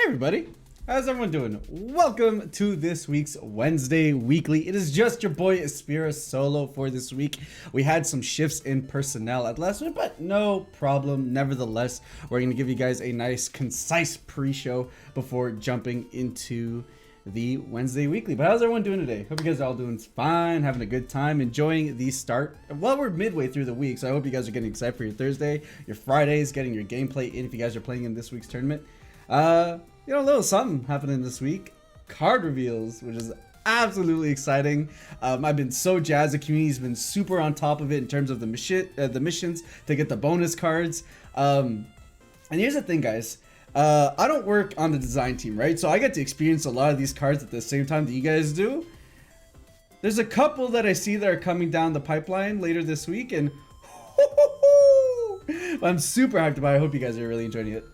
everybody, how's everyone doing? Welcome to this week's Wednesday Weekly. It is just your boy Espira solo for this week. We had some shifts in personnel at last minute, but no problem. Nevertheless, we're going to give you guys a nice, concise pre-show before jumping into the Wednesday Weekly. But how's everyone doing today? Hope you guys are all doing fine, having a good time, enjoying the start. Well, we're midway through the week, so I hope you guys are getting excited for your Thursday, your Fridays, getting your gameplay in if you guys are playing in this week's tournament. You know, a little something happening this week. Card reveals, which is absolutely exciting. I've been so jazzed. The community's been super on top of it in terms of the missions to get the bonus cards. And here's the thing, guys. I don't work on the design team, right? So I get to experience a lot of these cards at the same time that you guys do. There's a couple that I see that are coming down the pipeline later this week, and I'm super hyped about it. I hope you guys are really enjoying it.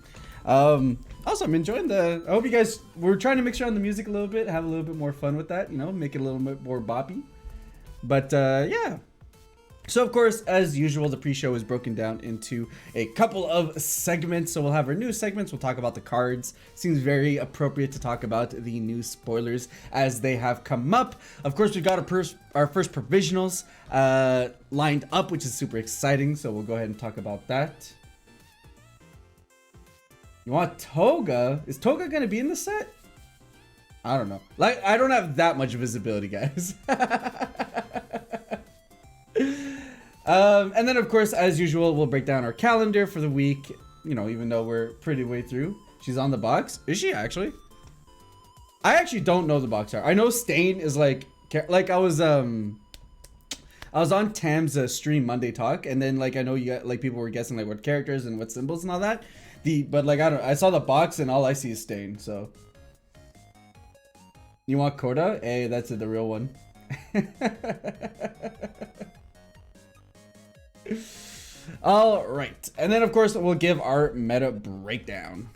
Also, I'm enjoying I hope you guys, we're trying to mix around the music a little bit, have a little bit more fun with that, you know, make it a little bit more boppy. But yeah. So of course, as usual, the pre-show is broken down into a couple of segments. So we'll have our news segments, we'll talk about the cards. Seems very appropriate to talk about the new spoilers as they have come up. Of course, we've got our first provisionals lined up, which is super exciting. So we'll go ahead and talk about that. You want Toga? Is Toga gonna be in the set? I don't know. Like, I don't have that much visibility, guys. And then of course, as usual, we'll break down our calendar for the week. You know, even though we're pretty way through. She's on the box. Is she actually? I actually don't know the box art. I know Stain is like I was on Tam's stream Monday Talk, and then like I know you got like people were guessing like what characters and what symbols and all that. But like I saw the box and all I see is Stain. So you want Koda? Hey, that's the real one. All right, and then of course we'll give our meta breakdown.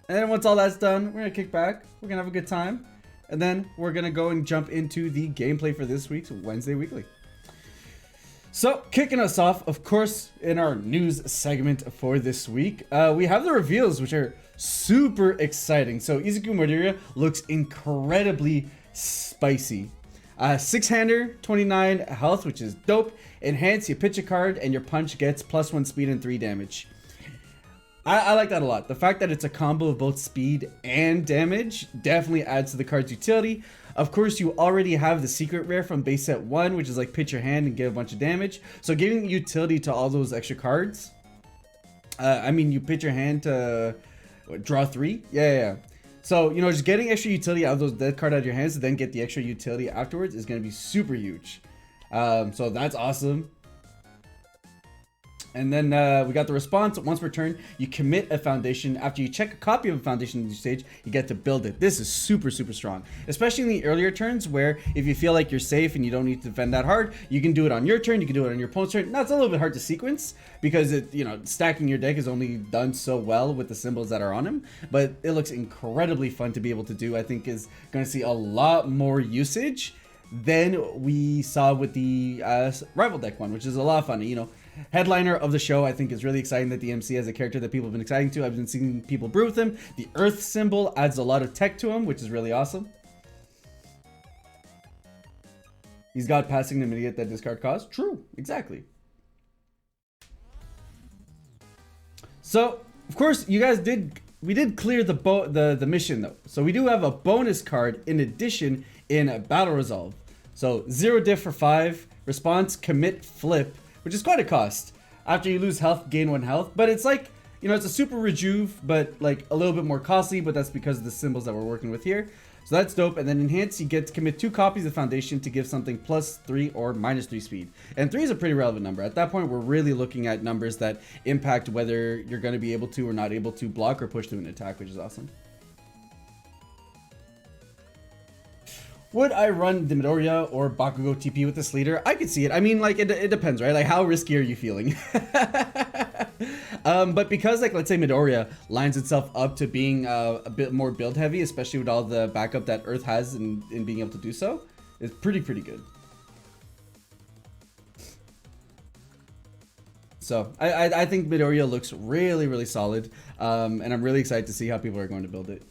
And then once all that's done, we're gonna kick back. We're gonna have a good time, and then we're gonna go and jump into the gameplay for this week's Wednesday Weekly. So, kicking us off, of course, in our news segment for this week, we have the reveals, which are super exciting. So, Izuku Midoriya looks incredibly spicy. 6-hander, 29 health, which is dope. Enhance, you pitch a card, and your punch gets +1 speed and 3 damage. I like that a lot. The fact that it's a combo of both speed and damage definitely adds to the card's utility. Of course, you already have the secret rare from base set 1, which is like pitch your hand and give a bunch of damage. So giving utility to all those extra cards. I mean, you pitch your hand to draw 3. Yeah. So, you know, just getting extra utility out of those dead card out of your hands to then get the extra utility afterwards is going to be super huge. So that's awesome. And then we got the response. Once per turn, you commit a foundation. After you check a copy of a foundation in the stage, you get to build it. This is super, super strong. Especially in the earlier turns where if you feel like you're safe and you don't need to defend that hard, you can do it on your turn, you can do it on your opponent's turn. Now, it's a little bit hard to sequence because stacking your deck is only done so well with the symbols that are on him. But it looks incredibly fun to be able to do. I think is going to see a lot more usage than we saw with the rival deck one, which is a lot of fun. You know, headliner of the show, I think is really exciting that the MC has a character that people have been exciting to. I've been seeing people brew with him. The Earth symbol adds a lot of tech to him, which is really awesome. He's got passing to mitigate that discard cost. True, exactly. So, of course, you guys we did clear the mission though. So we do have a bonus card in addition in Battle Resolve. So 0 diff for 5, response, commit, flip, which is quite a cost. After you lose health, gain 1 health. But it's like, you know, it's a super rejuve, but like a little bit more costly, but that's because of the symbols that we're working with here. So that's dope. And then enhance, you get to commit 2 copies of foundation to give something +3 or -3 speed. And 3 is a pretty relevant number. At that point, we're really looking at numbers that impact whether you're going to be able to or not able to block or push through an attack, which is awesome. Would I run the Midoriya or Bakugo TP with this leader? I could see it. I mean, like, it depends, right? Like, how risky are you feeling? But because, like, let's say Midoriya lines itself up to being a bit more build heavy, especially with all the backup that Earth has in being able to do so, it's pretty good. So I think Midoriya looks really, really solid. And I'm really excited to see how people are going to build it.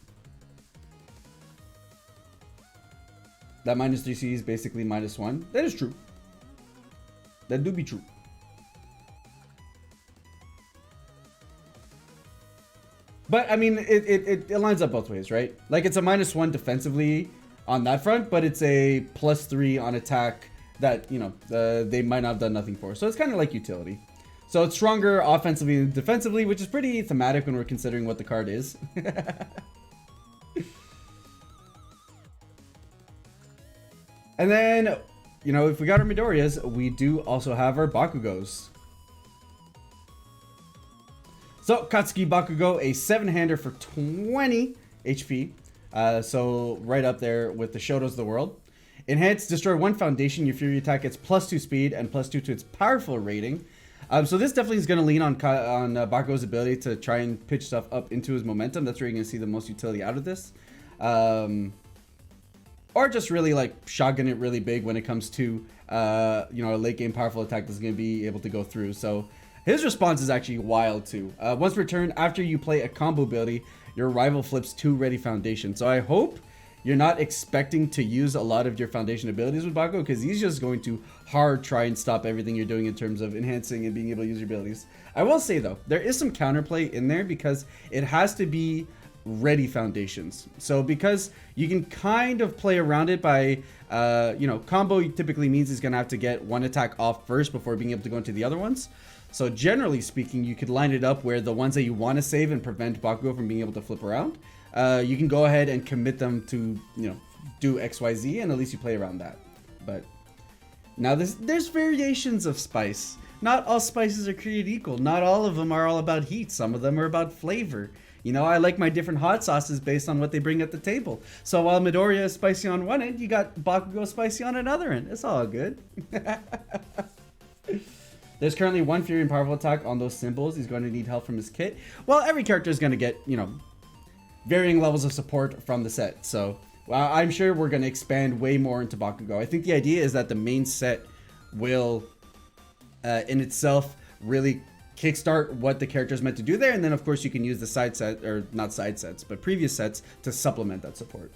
That -3C is basically -1. That is true. That do be true. But I mean, it lines up both ways, right? Like it's a -1 defensively on that front, but it's a +3 on attack that, you know, they might not have done nothing for. So it's kind of like utility. So it's stronger offensively and defensively, which is pretty thematic when we're considering what the card is. And then, you know, if we got our Midoriyas, we do also have our Bakugos. So Katsuki Bakugo, a 7-hander for 20 HP. So right up there with the Shotos of the world. Enhance, destroy 1 foundation. Your Fury attack gets +2 speed and +2 to its powerful rating. So this definitely is going to lean on Bakugo's ability to try and pitch stuff up into his momentum. That's where you're going to see the most utility out of this. Or just really like shotgun it really big when it comes to you know, a late game powerful attack that's going to be able to go through. So his response is actually wild too. Once per turn, after you play a combo ability, your rival flips 2 ready foundation. So I hope you're not expecting to use a lot of your foundation abilities with Bakugo, because he's just going to hard try and stop everything you're doing in terms of enhancing and being able to use your abilities. I will say though, there is some counterplay in there because it has to be ready foundations. So because you can kind of play around it by, you know, combo typically means he's going to have to get 1 attack off first before being able to go into the other ones. So generally speaking, you could line it up where the ones that you want to save and prevent Bakugo from being able to flip around, you can go ahead and commit them to, you know, do XYZ, and at least you play around that. But now there's variations of spice. Not all spices are created equal. Not all of them are all about heat. Some of them are about flavor. You know, I like my different hot sauces based on what they bring at the table. So while Midoriya is spicy on one end, you got Bakugo spicy on another end. It's all good. There's currently 1 Fury and powerful attack on those symbols. He's going to need help from his kit. Well, every character is going to get, you know, varying levels of support from the set. So I'm sure we're going to expand way more into Bakugo. I think the idea is that the main set will, in itself, really kickstart what the character is meant to do there. And then, of course, you can use the side set, or not side sets, but previous sets to supplement that support.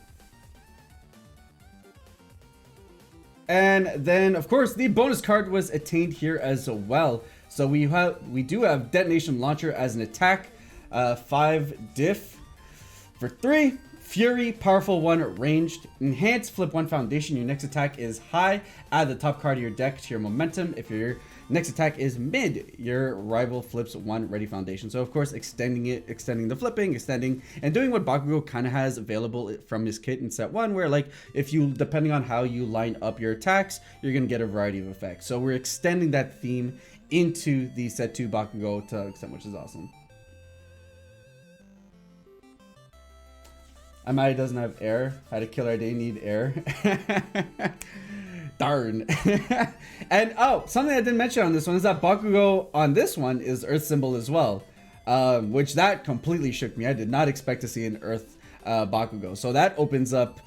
And then, of course, the bonus card was attained here as well. So we do have Detonation Launcher as an attack, 5 diff for 3. Fury, powerful 1, ranged. Enhance, flip 1 foundation. Your next attack is high. Add the top card of your deck to your momentum. If your next attack is mid, your rival flips 1 ready foundation. So of course, extending the flipping, and doing what Bakugo kind of has available from his kit in set 1, where like if you, depending on how you line up your attacks, you're gonna get a variety of effects. So we're extending that theme into the set 2 Bakugo to an extent, which is awesome. Amai doesn't have air. Had a killer day, need air. Darn. And oh, something I didn't mention on this one is that Bakugo on this one is Earth symbol as well, which that completely shook me. I did not expect to see an Earth Bakugo. So that opens up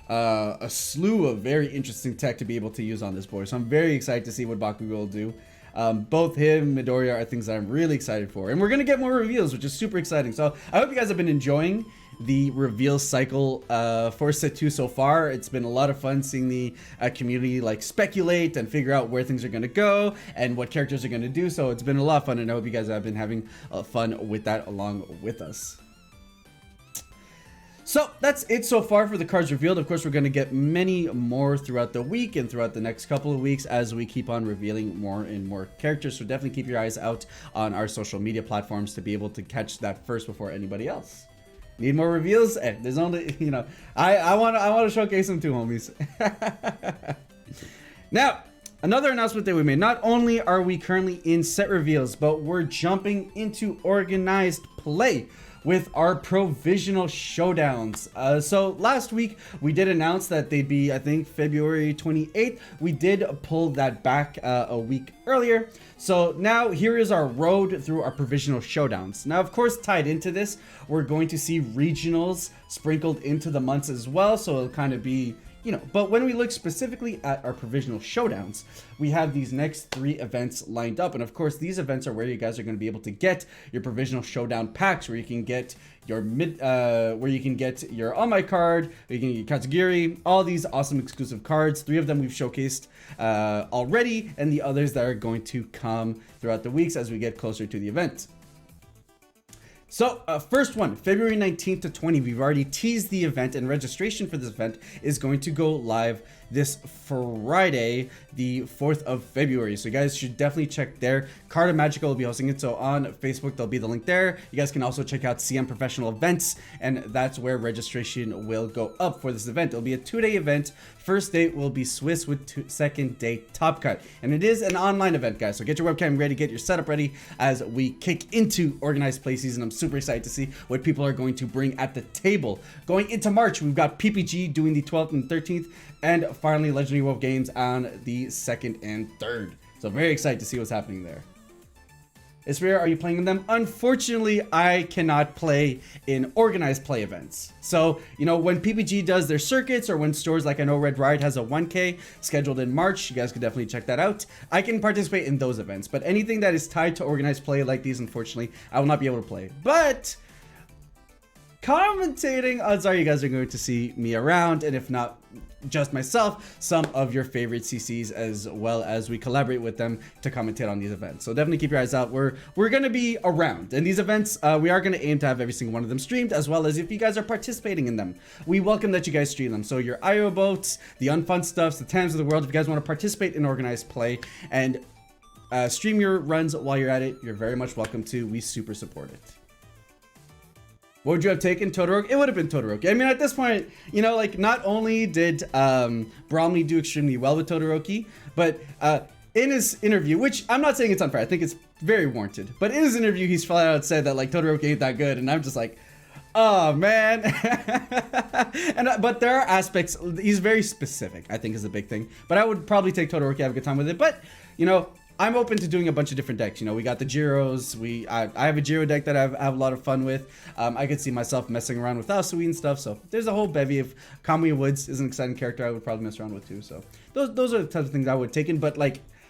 a slew of very interesting tech to be able to use on this board. So I'm very excited to see what Bakugo will do. Both him and Midoriya are things that I'm really excited for. And we're going to get more reveals, which is super exciting. So I hope you guys have been enjoying the reveal cycle for set 2 so far. It's been a lot of fun seeing the community like speculate and figure out where things are going to go and what characters are going to do. So it's been a lot of fun, and I hope you guys have been having fun with that along with us. So that's it so far for the cards revealed. Of course, we're going to get many more throughout the week and throughout the next couple of weeks as we keep on revealing more and more characters. So definitely keep your eyes out on our social media platforms to be able to catch that first before anybody else. Need more reveals? There's only, you know, I want to showcase them too, homies. Now, another announcement that we made. Not only are we currently in set reveals, but we're jumping into organized play with our Provisional Showdowns. So last week we did announce that they'd be, I think, February 28th. We did pull that back a week earlier. So now here is our road through our Provisional Showdowns. Now, of course, tied into this, we're going to see regionals sprinkled into the months as well. So it'll kind of be, But when we look specifically at our provisional showdowns, we have these next 3 events lined up. And of course, these events are where you guys are going to be able to get your provisional showdown packs, where you can get your where you can get your All Might card, where you can get Katsugiri, all these awesome exclusive cards. 3 of them we've showcased already, and the others that are going to come throughout the weeks as we get closer to the event. So first one, February 19th to 20, we've already teased the event, and registration for this event is going to go live this Friday, the 4th of February. So you guys should definitely check there. Carta Magica will be hosting it. So on Facebook, there'll be the link there. You guys can also check out CM Professional Events, and that's where registration will go up for this event. It'll be a 2-day event. First day will be Swiss with second day Top Cut. And it is an online event, guys. So get your webcam ready, get your setup ready as we kick into organized play season. I'm super excited to see what people are going to bring at the table. Going into March, we've got PPG doing the 12th and 13th, and finally Legendary Wolf Games on the 2nd and 3rd. So very excited to see what's happening there. Espira, are you playing in them? Unfortunately, I cannot play in organized play events. So, when PPG does their circuits, or when stores like I know Red Riot has a 1K scheduled in March, you guys could definitely check that out. I can participate in those events, but anything that is tied to organized play like these, unfortunately, I will not be able to play. But commentating, odds are you guys are going to see me around, and if not just myself, some of your favorite CCs, as well as we collaborate with them to commentate on these events. So definitely keep your eyes out. We're going to be around, and these events we are going to aim to have every single one of them streamed, as well as if you guys are participating in them, we welcome that you guys stream them. So your IO boats, the unfun stuffs, the TAMs of the world, if you guys want to participate in organized play and stream your runs while you're at it, you're very much welcome to. We super support it. What would you have taken, Todoroki? It would have been Todoroki. I mean, at this point, not only did Bromley do extremely well with Todoroki, but in his interview, which I'm not saying it's unfair, I think it's very warranted, but in his interview, he's flat out said that, Todoroki ain't that good, and I'm just like, oh, man. But there are aspects, he's very specific, I think is a big thing, but I would probably take Todoroki, have a good time with it, but, I'm open to doing a bunch of different decks. We got the Jiros. I have a Jiro deck that I have a lot of fun with. I could see myself messing around with Asui and stuff. So there's a whole bevy of Kamui Woods is an exciting character I would probably mess around with too. So those are the types of things I would take in. But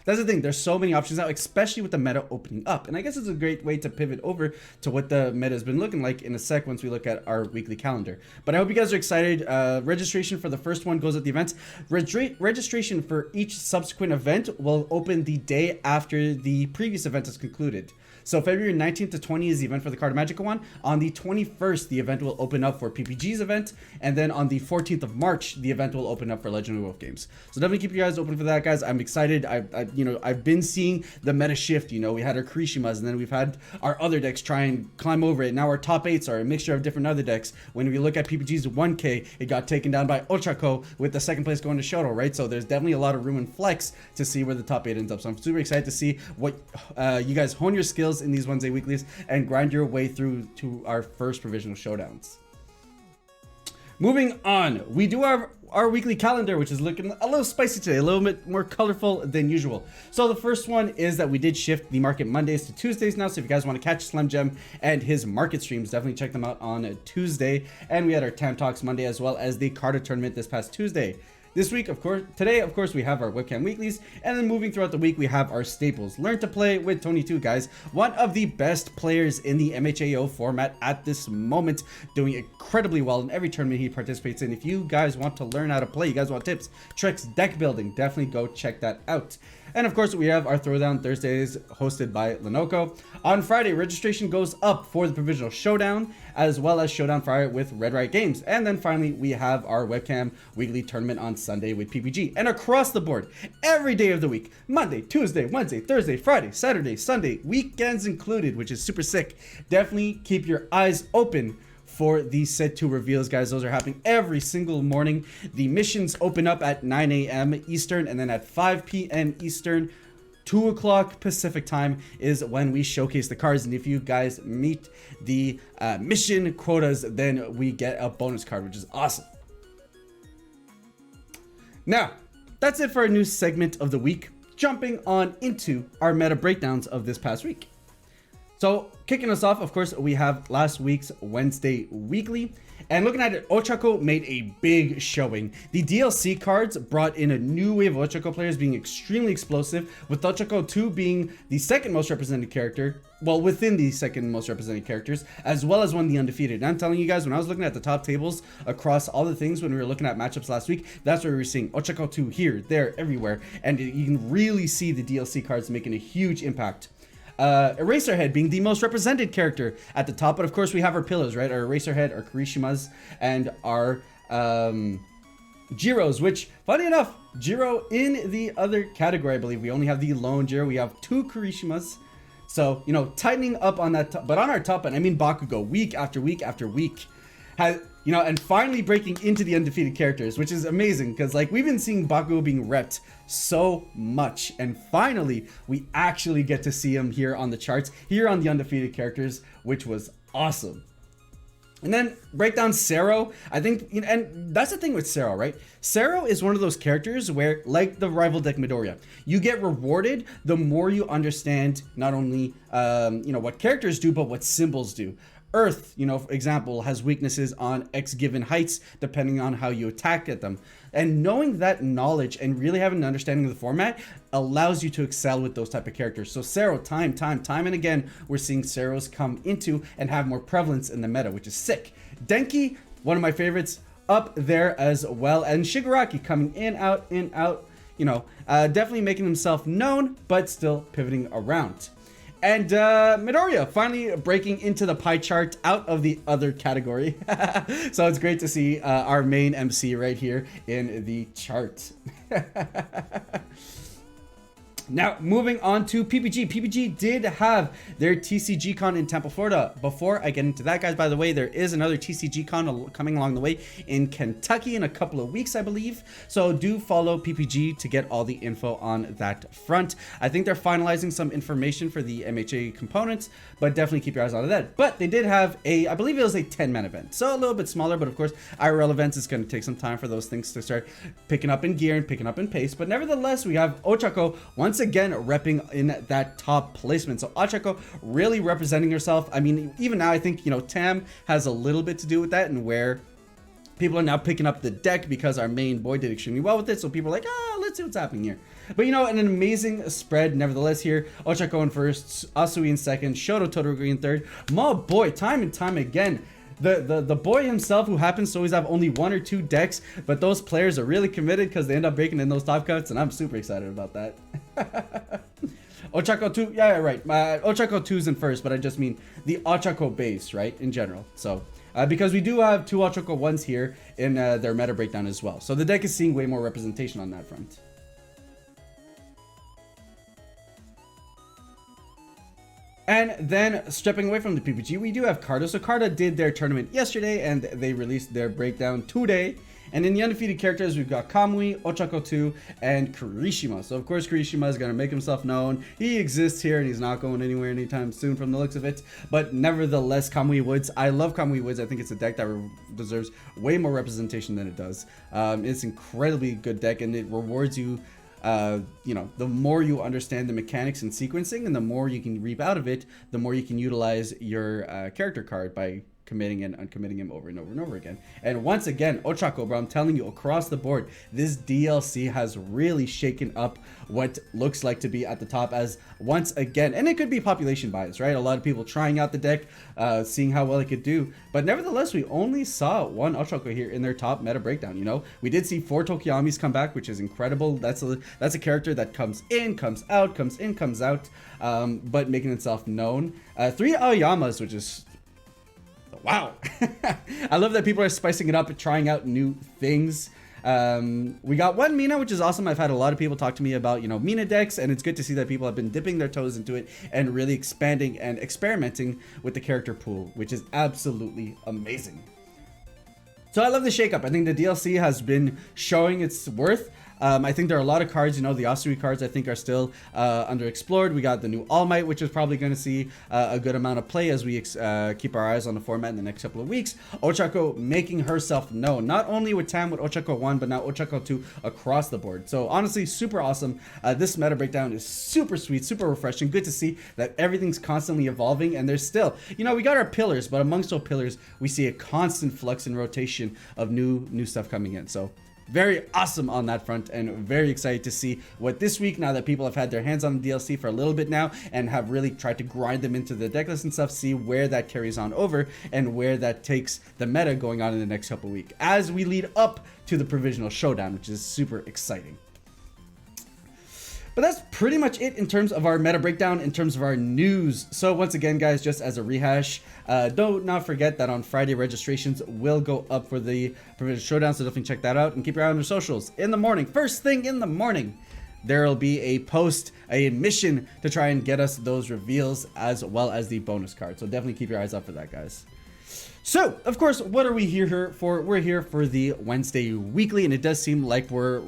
that's the thing. There's so many options now, especially with the meta opening up. And I guess it's a great way to pivot over to what the meta has been looking like in a sec once we look at our weekly calendar. But I hope you guys are excited. Registration for the first one goes at the events. Registration for each subsequent event will open the day after the previous event is concluded. So February 19th to 20th is the event for the Carta Magica one. On the 21st, the event will open up for PPG's event. And then on the 14th of March, the event will open up for Legendary Wolf Games. So definitely keep you guys open for that, guys. I'm excited. I've been seeing the meta shift. We had our Kirishimas, and then we've had our other decks try and climb over it. Now our top 8s are a mixture of different other decks. When we look at PPG's 1K, it got taken down by Ochako with the 2nd place going to Shoto, right? So there's definitely a lot of room and flex to see where the top 8 ends up. So I'm super excited to see what you guys hone your skills in these Wednesday weeklies and grind your way through to our first provisional showdowns. Moving on, we do our weekly calendar, which is looking a little spicy today, a little bit more colorful than usual. So the first one is that we did shift the market Mondays to Tuesdays now. So if you guys want to catch Slim Gem and his market streams, definitely check them out on Tuesday. And we had our Tam Talks Monday, as well as the Carta tournament this past Tuesday. This week, today, of course, we have our webcam weeklies, and then moving throughout the week, we have our staples. Learn to play with Tony 2, guys. One of the best players in the MHAO format at this moment, doing incredibly well in every tournament he participates in. If you guys want to learn how to play, you guys want tips, tricks, deck building, definitely go check that out. And of course, we have our Throwdown Thursdays hosted by Lenoco. On Friday, registration goes up for the Provisional Showdown, as well as Showdown Friday with Red Riot Games. And then finally, we have our webcam weekly tournament on Sunday with PPG. And across the board, every day of the week, Monday, Tuesday, Wednesday, Thursday, Friday, Saturday, Sunday, weekends included, which is super sick. Definitely keep your eyes open for these set 2 reveals, guys. Those are happening every single morning. The missions open up at 9 a.m. Eastern, and then at 5 p.m. Eastern, 2 o'clock Pacific time is when we showcase the cards. And if you guys meet the mission quotas, then we get a bonus card, which is awesome. Now, that's it for our new segment of the week. Jumping on into our meta breakdowns of this past week. So kicking us off, of course, we have last week's Wednesday Weekly. And looking at it, Ochako made a big showing. The DLC cards brought in a new wave of Ochako players being extremely explosive, with Ochako 2 being the second most represented character, well, within the second most represented characters, as well as one of the undefeated. And I'm telling you guys, when I was looking at the top tables across all the things when we were looking at matchups last week, that's where we were seeing Ochako 2 here, there, everywhere. And you can really see the DLC cards making a huge impact. Eraserhead being the most represented character at the top, but of course we have our pillars, right? Our Eraserhead, our Kirishimas, and our Jiros, which, funny enough, Jiro in the other category, I believe we only have the lone Jiro. We have 2 Kirishimas. So, you know, tightening up on that, but on our top end, I mean Bakugo, week after week after week, has, you know, and finally breaking into the undefeated characters, which is amazing, because like we've been seeing Bakugo being repped so much, and finally we actually get to see him here on the charts, here on the undefeated characters, which was awesome. And then break down Sero. I think, you know, and that's the thing with Sero, right? Sero is one of those characters where, like the rival deck Midoriya, you get rewarded the more you understand not only you know, what characters do, but what symbols do. Earth, you know, for example, has weaknesses on X given heights depending on how you attack at them. And knowing that knowledge and really having an understanding of the format allows you to excel with those type of characters. So Sero, time and again, we're seeing Seros come into and have more prevalence in the meta, which is sick. Denki, one of my favorites, up there as well. And Shigaraki coming in, out, you know, definitely making himself known, but still pivoting around. And Midoriya finally breaking into the pie chart out of the other category. So it's great to see our main MC right here in the chart. Now, moving on to PPG. PPG did have their TCG Con in Temple, Florida. Before I get into that, guys, by the way, there is another TCG Con coming along the way in Kentucky in a couple of weeks, I believe. So do follow PPG to get all the info on that front. I think they're finalizing some information for the MHA components, but definitely keep your eyes on that. But they did have a, I believe it was a 10-man event. So a little bit smaller, but of course, IRL events is going to take some time for those things to start picking up in gear and picking up in pace. But nevertheless, we have Ochako once again repping in that top placement. So Ochako really representing herself. I mean, even now I think, you know, Tam has a little bit to do with that, and where people are now picking up the deck because our main boy did extremely well with it. So people are like, let's see what's happening here. But you know, an amazing spread nevertheless here. Ochako in first, Asui in second, Shoto Todoroki in third. My boy, time and time again, the boy himself, who happens to always have only 1 or 2 decks, but those players are really committed because they end up breaking in those top cuts, and I'm super excited about that. Ochako 2, yeah, right. Ochako 2's in first, but I just mean the Ochako base, right, in general. So because we do have 2 Ochako 1s here in their meta breakdown as well. So the deck is seeing way more representation on that front. And then stepping away from the PPG, we do have Carta. So Carta did their tournament yesterday and they released their breakdown today. And in the undefeated characters, we've got Kamui, Ochako 2, and Kirishima. So of course, Kirishima is going to make himself known. He exists here and he's not going anywhere anytime soon from the looks of it. But nevertheless, Kamui Woods, I love Kamui Woods. I think it's a deck that deserves way more representation than it does. It's an incredibly good deck, and it rewards you. You know, the more you understand the mechanics and sequencing, and the more you can reap out of it, the more you can utilize your character card by committing and uncommitting him over and over and over again. And once again, Ochako, bro, I'm telling you, across the board, this DLC has really shaken up what looks like to be at the top, as once again, and it could be population bias, right? A lot of people trying out the deck, seeing how well it could do, but nevertheless, we only saw 1 Ochako here in their top meta breakdown. You know, we did see 4 Tokiyamis come back, which is incredible. That's a character that comes in, comes out, comes in, comes out, but making itself known. 3 Aoyamas, which is wow. I love that people are spicing it up and trying out new things. We got 1 Mina, which is awesome. I've had a lot of people talk to me about, you know, Mina decks, and it's good to see that people have been dipping their toes into it and really expanding and experimenting with the character pool, which is absolutely amazing. So I love the shakeup. I think the DLC has been showing its worth. I think there are a lot of cards, you know, the Osui cards I think are still underexplored. We got the new All Might, which is probably going to see a good amount of play as we keep our eyes on the format in the next couple of weeks. Ochako making herself known, not only with Tam with Ochako 1, but now Ochako 2 across the board. So honestly, super awesome. This meta breakdown is super sweet, super refreshing. Good to see that everything's constantly evolving, and there's still, you know, we got our pillars, but amongst those pillars, we see a constant flux and rotation of new stuff coming in. So very awesome on that front, and very excited to see what this week, now that people have had their hands on the DLC for a little bit now and have really tried to grind them into the deck list and stuff, see where that carries on over and where that takes the meta going on in the next couple of weeks as we lead up to the Provisional Showdown, which is super exciting. But that's pretty much it in terms of our meta breakdown, in terms of our news. So once again, guys, just as a rehash, don't not forget that on Friday registrations will go up for the Provisional Showdown, so definitely check that out and keep your eye on your socials. In the morning, first thing in the morning, there will be a post, a mission to try and get us those reveals as well as the bonus card. So definitely keep your eyes up for that, guys. So, of course, what are we here for? We're here for the Wednesday weekly, and it does seem like we're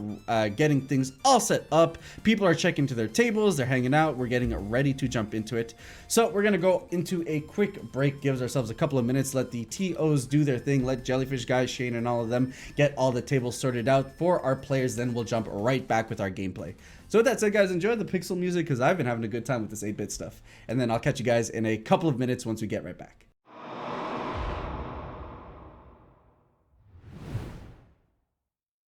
getting things all set up. People are checking to their tables, they're hanging out, we're getting ready to jump into it. So we're gonna go into a quick break, gives ourselves a couple of minutes, let the TOs do their thing, let Jellyfish guys, Shane, and all of them get all the tables sorted out for our players, then we'll jump right back with our gameplay. So with that said, guys, enjoy the pixel music because I've been having a good time with this 8-bit stuff. And then I'll catch you guys in a couple of minutes once we get right back.